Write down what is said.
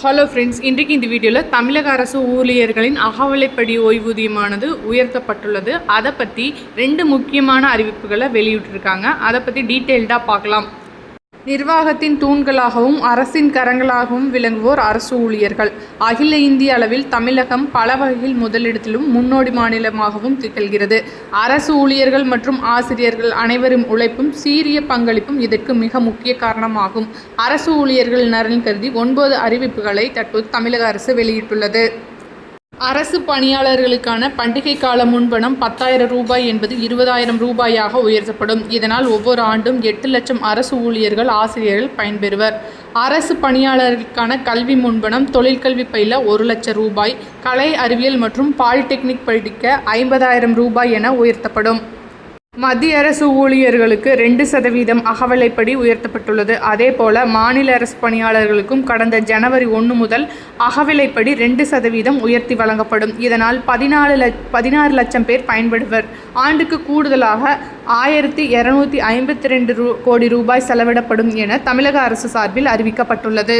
Hello friends, இன்றைக்கு இந்த வீடியோவில் தமிழக அரசு ஊழியர்களின் அகவிலைப்படி ஓய்வூதியமானது உயர்த்தப்பட்டுள்ளது. அதை பற்றி 2 முக்கியமான அறிவிப்புகளை வெளியிட்டிருக்காங்க. அதை பற்றி டீட்டெயில்டாக பார்க்கலாம். நிர்வாகத்தின் தூண்களாகவும் அரசின் கரங்களாகவும் விளங்குவோர் அரசு ஊழியர்கள். அகில இந்திய அளவில் தமிழகம் பல வகையில் முதலிடத்திலும் முன்னோடி மாநிலமாகவும் திகழ்கிறது. அரசு ஊழியர்கள் மற்றும் ஆசிரியர்கள் அனைவரும் உழைப்பும் சீரிய பங்களிப்பும் இதற்கு மிக முக்கிய காரணமாகும். அரசு ஊழியர்கள் நலன் கருதி 9 அறிவிப்புகளை தற்போது தமிழக அரசு வெளியிட்டுள்ளது. அரசு பணியாளர்களுக்கான பண்டிகை கால முன்பணம் 10,000 ரூபாய் என்பது 20,000 ரூபாயாக உயர்த்தப்படும். இதனால் ஒவ்வொரு ஆண்டும் 8 லட்சம் அரசு ஊழியர்கள் ஆசிரியர்கள் பயன்பெறுவர். அரசு பணியாளர்களுக்கான கல்வி முன்பணம் தொழிற்கல்வி பயில 1 லட்சம் ரூபாய், கலை அறிவியல் மற்றும் பாலிடெக்னிக் படிக்க 50,000 ரூபாய் என உயர்த்தப்படும். மத்திய அரசு ஊழியர்களுக்கு 2% அகவிலைப்படி உயர்த்தப்பட்டுள்ளது. அதேபோல மாநில அரசு பணியாளர்களுக்கும் கடந்த ஜனவரி 1 முதல் அகவிலைப்படி 2% உயர்த்தி வழங்கப்படும். இதனால் 16 லட்சம் பேர் பயன்படுவர். ஆண்டுக்கு கூடுதலாக 1,252 கோடி ரூபாய் செலவிடப்படும் என தமிழக அரசு சார்பில் அறிவிக்கப்பட்டுள்ளது.